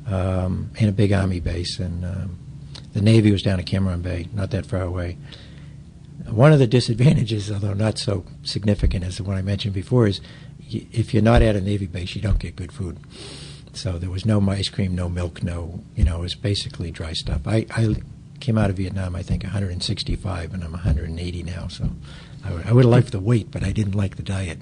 in a big Army base. And the Navy was down at Cameron Bay, not that far away. One of the disadvantages, although not so significant as the one I mentioned before, is if you're not at a Navy base, you don't get good food. So there was no ice cream, no milk, it was basically dry stuff. I came out of Vietnam, I think, 165, and I'm 180 now. So I would have liked the weight, but I didn't like the diet.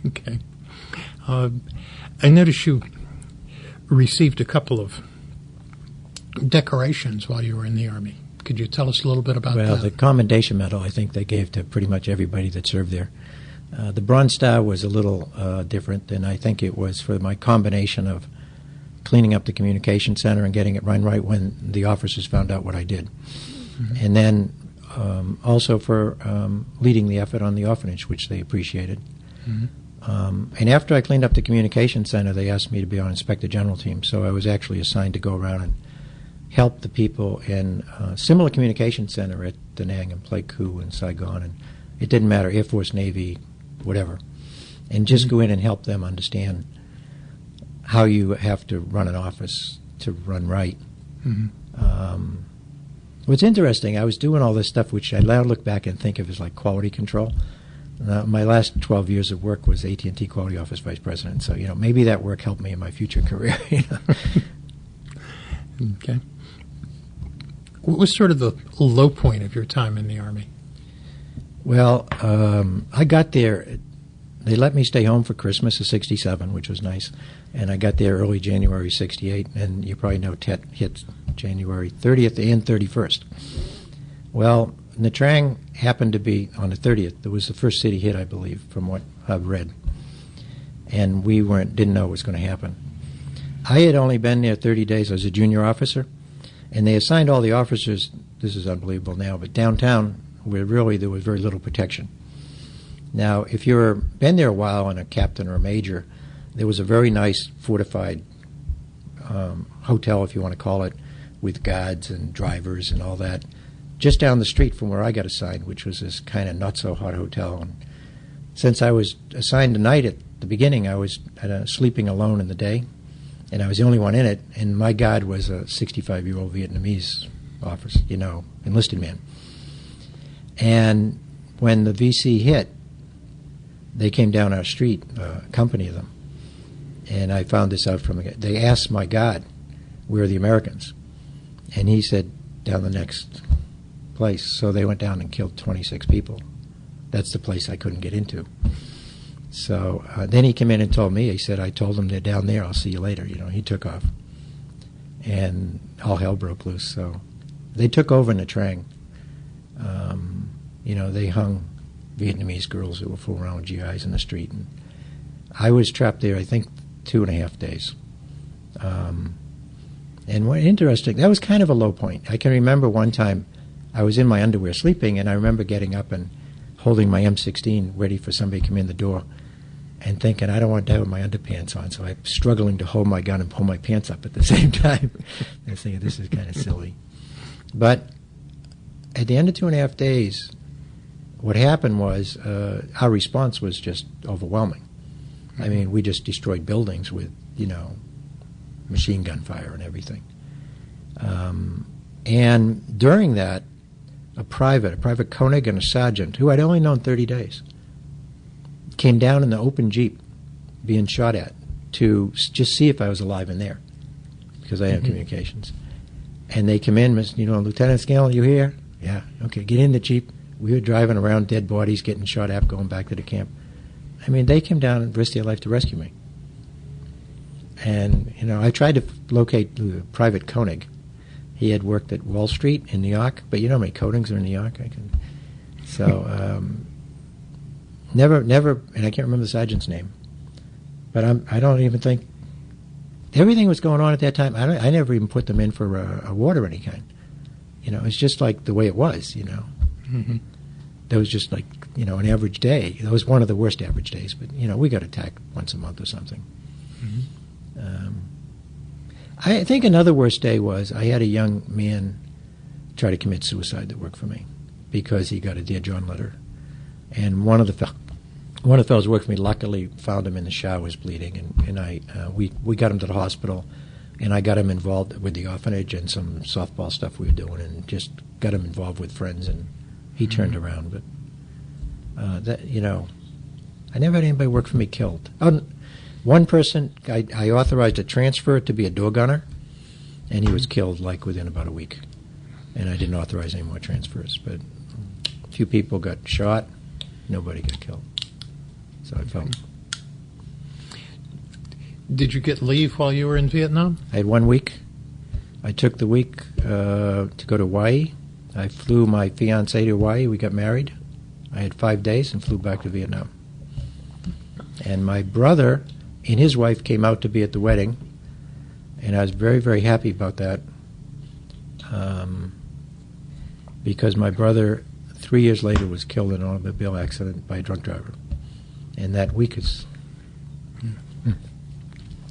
Okay. I noticed you received a couple of decorations while you were in the Army. Could you tell us a little bit about that? Well, the Commendation Medal, I think they gave to pretty much everybody that served there. The Bronze Star was a little different, and I think it was for my combination of cleaning up the communication center and getting it run right when the officers found out what I did. Mm-hmm. And then also for leading the effort on the orphanage, which they appreciated. Mm-hmm. And after I cleaned up the communication center, they asked me to be on Inspector General team, so I was actually assigned to go around and help the people in a similar communication center at Da Nang and Pleiku and Saigon, and it didn't matter, Air Force, Navy, whatever, and just go in and help them understand how you have to run an office to run right. Mm-hmm. What's interesting, I was doing all this stuff which I now look back and think of as like quality control. My last 12 years of work was AT&T Quality Office Vice President, so maybe that work helped me in my future career. Okay. What was sort of the low point of your time in the Army? Well, I got there. They let me stay home for Christmas of '67, which was nice, and I got there early January '68, and you probably know Tet hit January 30th and 31st. Well, Nha Trang happened to be on the 30th. It was the first city hit, I believe, from what I've read, and we didn't know what was going to happen. I had only been there 30 days. I was a junior officer, and they assigned all the officers, this is unbelievable now, but downtown where really there was very little protection. Now, if you've been there a while and a captain or a major, there was a very nice fortified hotel, if you want to call it, with guards and drivers and all that, just down the street from where I got assigned, which was this kind of not-so-hot hotel. And since I was assigned a night at the beginning, I was sleeping alone in the day, and I was the only one in it, and my guard was a 65-year-old Vietnamese officer, enlisted man. And when the VC hit, they came down our street, a company of them, and I found this out from they asked my guard, where are the Americans? And he said, down the next place. So they went down and killed 26 people. That's the place I couldn't get into. So then he came in and told me, he said, I told them they're down there, I'll see you later. He took off. And all hell broke loose. So they took over Nha Trang. They hung Vietnamese girls that were fooling around with GIs in the street. And I was trapped there, I think, 2.5 days. And what interesting, that was kind of a low point. I can remember one time I was in my underwear sleeping, and I remember getting up and holding my M16 ready for somebody to come in the door and thinking, I don't want to die with my underpants on, so I'm struggling to hold my gun and pull my pants up at the same time. I was thinking, this is kind of silly. But at the end of 2.5 days, what happened was our response was just overwhelming. I mean, we just destroyed buildings with, machine gun fire and everything. And during that, a private Koenig and a sergeant, who I'd only known 30 days, came down in the open Jeep being shot at to just see if I was alive in there, because I have communications. And they come in, Lieutenant Scanlan, you here? Yeah, okay, get in the Jeep. We were driving around dead bodies, getting shot at, going back to the camp. I mean, they came down and risked their life to rescue me. And, I tried to locate Private Koenig. He had worked at Wall Street in New York, but you know how many Koenigs are in New York? Never, and I can't remember the sergeant's name, but I don't even think, everything was going on at that time, I never even put them in for a ward of any kind. It's just like the way it was, Mm-hmm. That was just like, an average day. It was one of the worst average days, but, we got attacked once a month or something. Mm-hmm. I think another worst day was I had a young man try to commit suicide that worked for me because he got a Dear John letter. And one of the one of the fellows who worked for me luckily found him in the showers bleeding, and we got him to the hospital, and I got him involved with the orphanage and some softball stuff we were doing, and just got him involved with friends, and he turned around. But I never had anybody work for me killed. One person, I authorized a transfer to be a door gunner, and he was killed like within about a week. And I didn't authorize any more transfers. But a few people got shot, nobody got killed. So I felt. Did you get leave while you were in Vietnam? I had 1 week. I took the week to go to Hawaii. I flew my fiancée to Hawaii. We got married. I had 5 days and flew back to Vietnam. And my brother and his wife came out to be at the wedding, and I was very, very happy about that because my brother, 3 years later, was killed in an automobile accident by a drunk driver. And that week was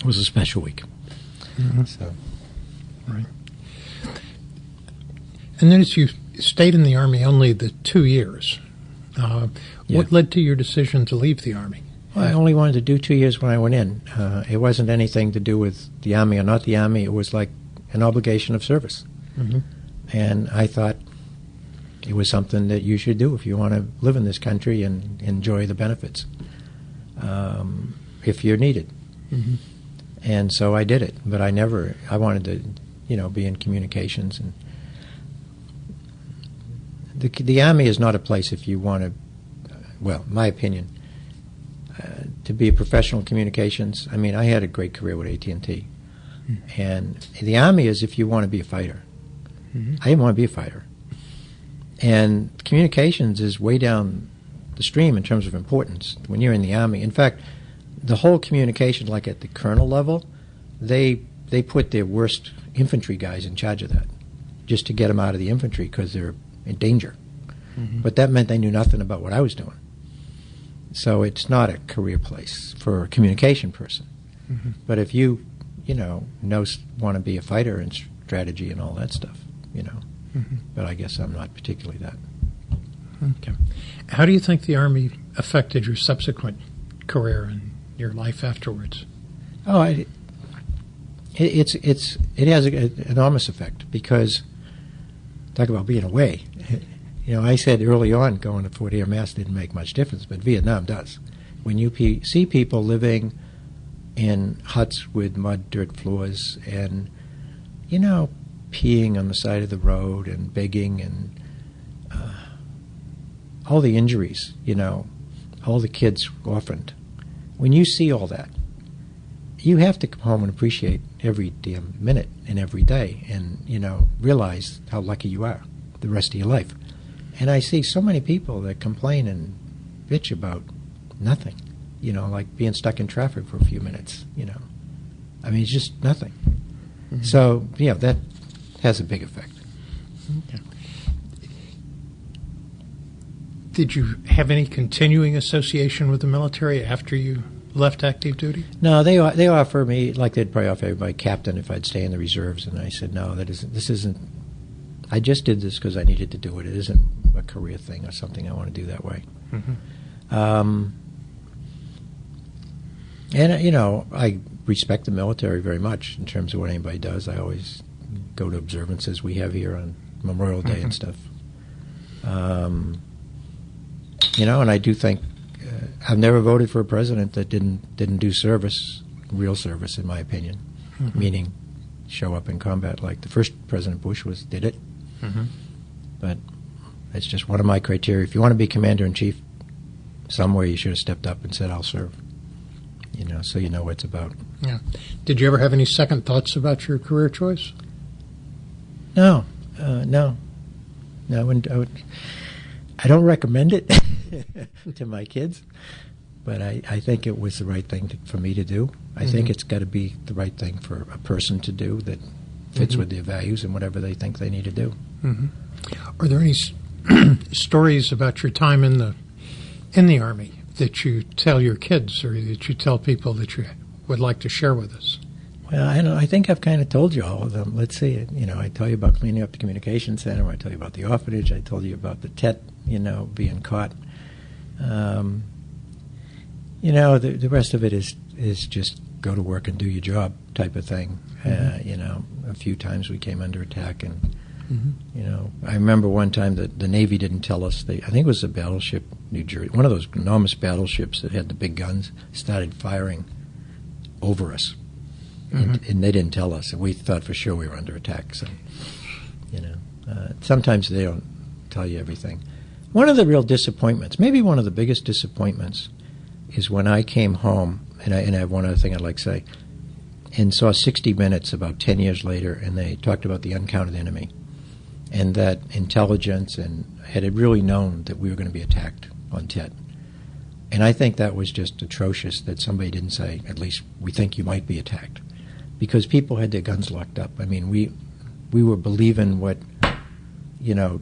a special week. Mm-hmm. So, right. And then as you stayed in the Army only the 2 years, what led to your decision to leave the Army? Well, I only wanted to do 2 years when I went in. It wasn't anything to do with the Army or not the Army. It was like an obligation of service. Mm-hmm. And I thought it was something that you should do if you want to live in this country and enjoy the benefits, if you're needed. Mm-hmm. And so I did it. But I wanted to, be in communications. And the Army is not a place if you want to, my opinion, to be a professional in communications. I mean, I had a great career with AT&T. Mm-hmm. And the Army is if you want to be a fighter. Mm-hmm. I didn't want to be a fighter. And communications is way down the stream in terms of importance when you're in the Army. In fact, the whole communication, like at the colonel level, they put their worst infantry guys in charge of that just to get them out of the infantry because they're in danger. Mm-hmm. But that meant they knew nothing about what I was doing. So it's not a career place for a communication person. Mm-hmm. But if you, want to be a fighter and strategy and all that stuff, Mm-hmm. But I guess I'm not particularly that. Okay. How do you think the Army affected your subsequent career and your life afterwards? Oh, it has an enormous effect because, talk about being away. I said early on going to Fort Air Mass didn't make much difference, but Vietnam does. When you see people living in huts with mud, dirt floors and, peeing on the side of the road and begging and all the injuries, all the kids orphaned. When you see all that, you have to come home and appreciate every damn minute and every day and, realize how lucky you are the rest of your life. And I see so many people that complain and bitch about nothing, like being stuck in traffic for a few minutes, I mean, it's just nothing. Mm-hmm. So, that has a big effect. Okay. Did you have any continuing association with the military after you left active duty? No, they offer me, like they'd probably offer everybody, captain if I'd stay in the reserves, and I said, no, this isn't, I just did this because I needed to do it. It isn't a career thing or something I want to do that way. Mm-hmm. And, I respect the military very much in terms of what anybody does. I always go to observances we have here on Memorial Day and stuff. And I do think I've never voted for a president that didn't do service, real service, in my opinion, meaning show up in combat like the first President Bush did it. Mm-hmm. But it's just one of my criteria. If you want to be commander-in-chief, somewhere you should have stepped up and said, I'll serve, so you know what it's about. Yeah. Did you ever have any second thoughts about your career choice? No. I don't recommend it to my kids, but I think it was the right thing for me to do. I think it's got to be the right thing for a person to do that fits with their values and whatever they think they need to do. Mm-hmm. Are there any stories about your time in the Army that you tell your kids or that you tell people that you would like to share with us? Well, I think I've kind of told you all of them. Let's see. I tell you about cleaning up the communication center. I tell you about the orphanage. I told you about the Tet, being caught. The rest of it is just go to work and do your job type of thing. A few times we came under attack, and I remember one time that the Navy didn't tell us. I think it was a battleship, New Jersey, one of those enormous battleships that had the big guns, started firing over us, and they didn't tell us. And we thought for sure we were under attack. So, sometimes they don't tell you everything. One of the real disappointments, maybe one of the biggest disappointments, is when I came home, and I have one other thing I'd like to say, and saw 60 Minutes about 10 years later, and they talked about the uncounted enemy, and that intelligence had really known that we were going to be attacked on Tet. And I think that was just atrocious that somebody didn't say, at least we think you might be attacked, because people had their guns locked up. I mean, we were believing what,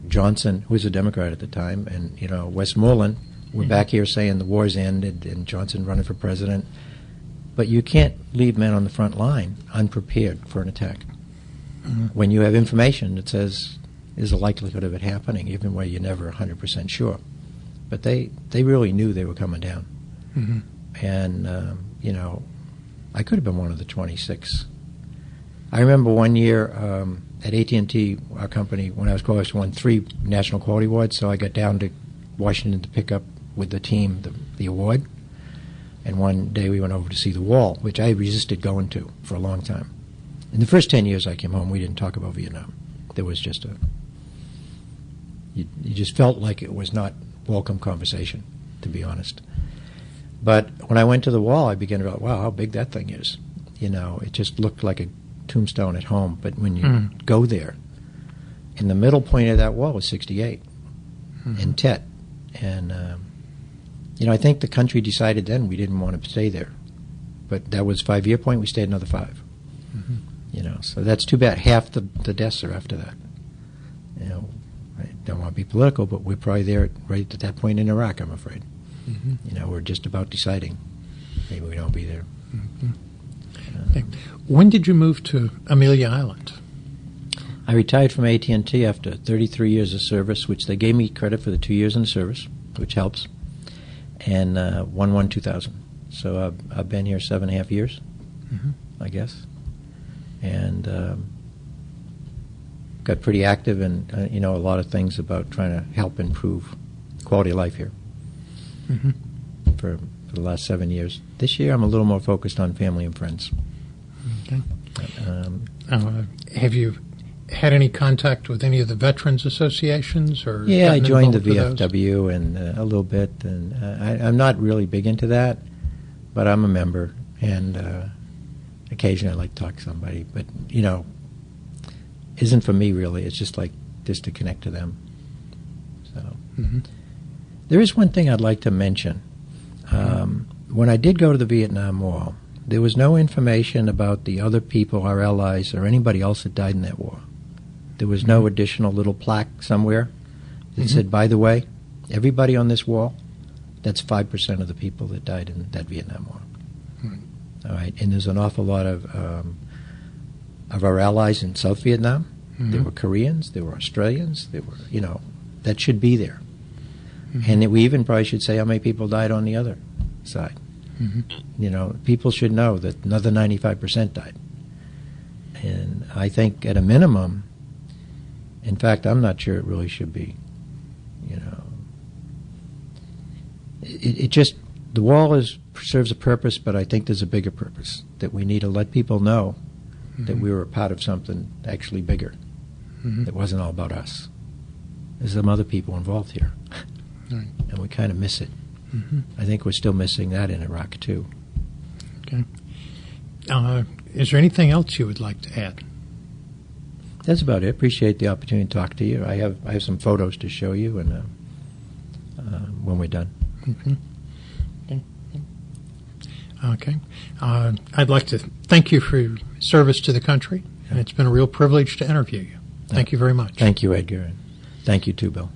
Johnson, who was a Democrat at the time, and, Westmoreland were back here saying the war's ended and Johnson running for president. But you can't leave men on the front line unprepared for an attack. When you have information that says there's a likelihood of it happening, even where you're never 100% sure. But they really knew they were coming down. And, I could have been one of the 26. I remember one year at AT&T, our company, when I was close, won 3 National Quality Awards, so I got down to Washington to pick up with the team the award. And one day we went over to see the wall, which I resisted going to for a long time. In the first 10 years I came home, we didn't talk about Vietnam. There was just you just felt like it was not welcome conversation, to be honest. But when I went to the wall, I began to go, wow, how big that thing is. It just looked like a tombstone at home. But when you go there, in the middle point of that wall was 68 in Tet. And, I think the country decided then we didn't want to stay there. But that was 5-year point. We stayed another 5. So that's too bad. Half the deaths are after that. I don't want to be political, but we're probably there right at that point in Iraq, I'm afraid. We're just about deciding. Maybe we don't be there. When did you move to Amelia Island? I retired from AT&T after 33 years of service, which they gave me credit for the 2 years in the service, which helps, and 1/1/2000. So I've been here 7.5 years, I guess, and got pretty active in a lot of things about trying to help improve quality of life here for the last 7 years. This year I'm a little more focused on family and friends. Okay. Have you had any contact with any of the veterans associations? Or yeah, I joined the VFW and a little bit, and I'm not really big into that, but I'm a member, and occasionally I like to talk to somebody, but isn't for me really. It's just to connect to them. So there is one thing I'd like to mention. When I did go to the Vietnam War, there was no information about the other people, our allies, or anybody else that died in that war. There was no additional little plaque somewhere that said, by the way, everybody on this wall, that's 5% of the people that died in that Vietnam War. All right, and there's an awful lot of our allies in South Vietnam. There were Koreans, there were Australians, there were, that should be there. And we even probably should say how many people died on the other side. People should know that another 95% died. And I think at a minimum, in fact, I'm not sure it really should be, it just, the wall serves a purpose, but I think there's a bigger purpose, that we need to let people know that we were a part of something actually bigger. It wasn't all about us. There's some other people involved here. And we kind of miss it. I think we're still missing that in Iraq, too. Okay. Is there anything else you would like to add? That's about it. Appreciate the opportunity to talk to you. I have some photos to show you and when we're done. Okay. I'd like to thank you for your service to the country, and it's been a real privilege to interview you. Thank you very much. Thank you, Edgar. And thank you, too, Bill.